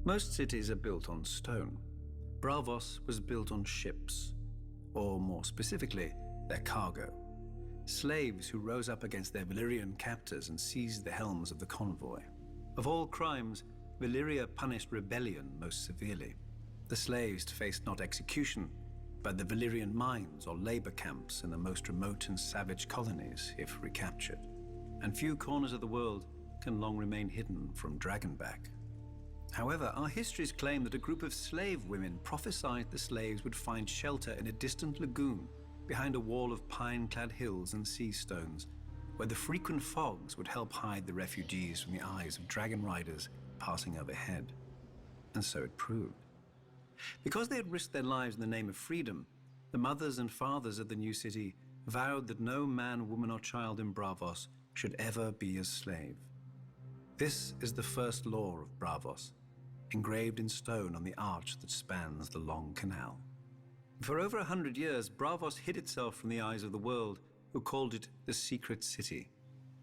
Most cities are built on stone. Braavos was built on ships, or more specifically, their cargo. Slaves who rose up against their Valyrian captors and seized the helms of the convoy. Of all crimes, Valyria punished rebellion most severely. The slaves faced not execution, but the Valyrian mines or labor camps in the most remote and savage colonies if recaptured. And few corners of the world can long remain hidden from Dragonback. However, our histories claim that a group of slave women prophesied the slaves would find shelter in a distant lagoon behind a wall of pine-clad hills and sea stones, where the frequent fogs would help hide the refugees from the eyes of dragon riders passing overhead. And so it proved. Because they had risked their lives in the name of freedom, the mothers and fathers of the new city vowed that no man, woman, or child in Braavos should ever be a slave. This is the first law of Braavos, engraved in stone on the arch that spans the long canal. For over 100 years, Braavos hid itself from the eyes of the world, who called it the Secret City.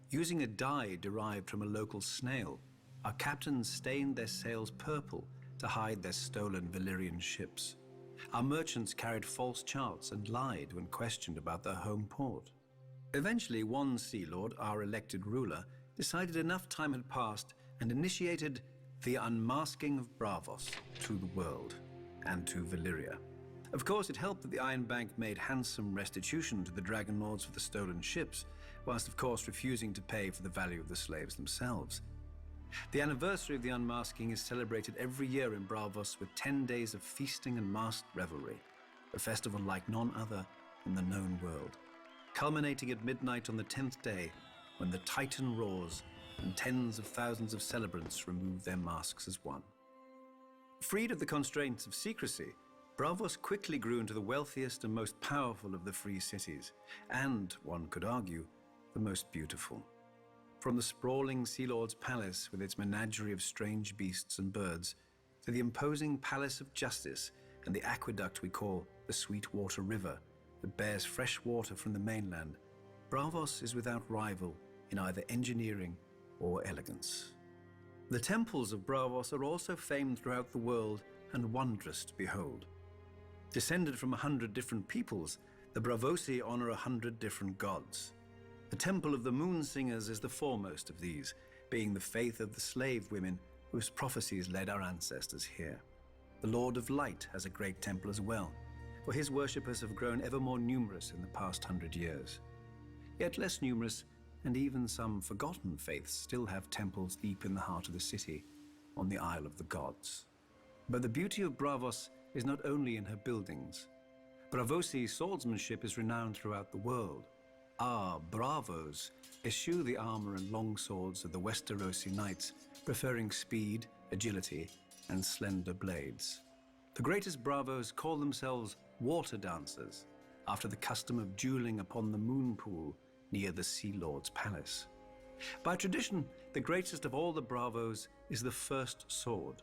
Using a dye derived from a local snail, our captains stained their sails purple to hide their stolen Valyrian ships. Our merchants carried false charts and lied when questioned about their home port. Eventually, one Sea Lord, our elected ruler, decided enough time had passed and initiated the unmasking of Braavos to the world and to Valyria. Of course, it helped that the Iron Bank made handsome restitution to the Dragon Lords for the stolen ships, whilst of course refusing to pay for the value of the slaves themselves. The anniversary of the unmasking is celebrated every year in Braavos with 10 days of feasting and masked revelry, a festival like none other in the known world, culminating at midnight on the 10th day when the Titan roars and tens of thousands of celebrants remove their masks as one. Freed of the constraints of secrecy, Braavos quickly grew into the wealthiest and most powerful of the free cities, and, one could argue, the most beautiful. From the sprawling Sea Lord's palace with its menagerie of strange beasts and birds, to the imposing Palace of Justice and the aqueduct we call the Sweetwater River that bears fresh water from the mainland, Braavos is without rival in either engineering or elegance. The temples of Braavos are also famed throughout the world and wondrous to behold. Descended from 100 different peoples, the Braavosi honor 100 different gods. The Temple of the Moon Singers is the foremost of these, being the faith of the slave women whose prophecies led our ancestors here. The Lord of Light has a great temple as well, for his worshippers have grown ever more numerous in the past 100 years. Yet less numerous, and even some forgotten faiths still have temples deep in the heart of the city, on the Isle of the Gods. But the beauty of Braavos is not only in her buildings. Braavosi swordsmanship is renowned throughout the world. Our bravos eschew the armor and long swords of the Westerosi knights, preferring speed, agility, and slender blades. The greatest bravos call themselves water dancers, after the custom of dueling upon the moon pool near the Sea Lord's palace. By tradition, the greatest of all the bravos is the First Sword,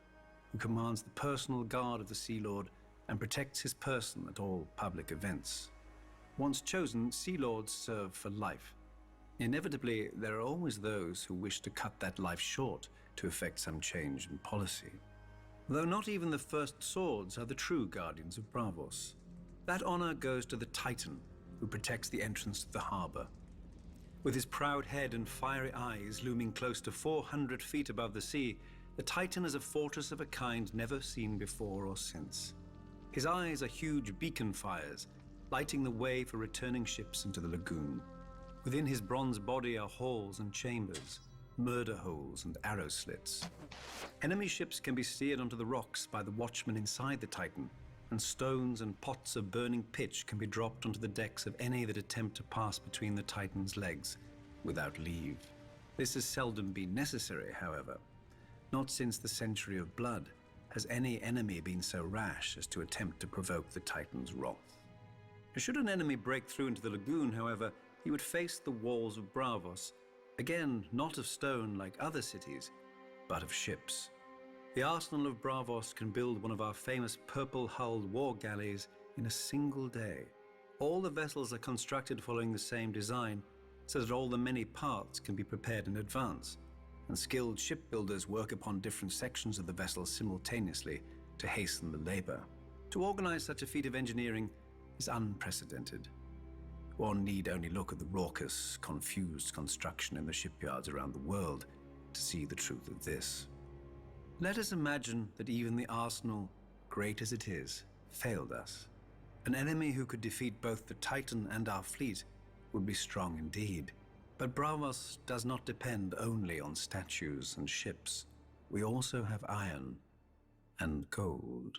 who commands the personal guard of the Sea Lord and protects his person at all public events. Once chosen, Sea Lords serve for life. Inevitably, there are always those who wish to cut that life short to effect some change in policy. Though not even the First Swords are the true guardians of Braavos. That honor goes to the Titan, who protects the entrance to the harbor. With his proud head and fiery eyes looming close to 400 feet above the sea, the Titan is a fortress of a kind never seen before or since. His eyes are huge beacon fires, lighting the way for returning ships into the lagoon. Within his bronze body are halls and chambers, murder holes and arrow slits. Enemy ships can be steered onto the rocks by the watchmen inside the Titan, and stones and pots of burning pitch can be dropped onto the decks of any that attempt to pass between the Titan's legs without leave. This has seldom been necessary, however. Not since the Century of Blood has any enemy been so rash as to attempt to provoke the Titan's wrath. Should an enemy break through into the lagoon, however, he would face the walls of Braavos, again not of stone like other cities, but of ships. The arsenal of Braavos can build one of our famous purple-hulled war galleys in a single day. All the vessels are constructed following the same design, so that all the many parts can be prepared in advance. and skilled shipbuilders work upon different sections of the vessel simultaneously to hasten the labor. To organize such a feat of engineering is unprecedented. One need only look at the raucous, confused construction in the shipyards around the world to see the truth of this. Let us imagine that even the arsenal, great as it is, failed us. An enemy who could defeat both the Titan and our fleet would be strong indeed. But Bravos does not depend only on statues and ships. We also have iron and gold.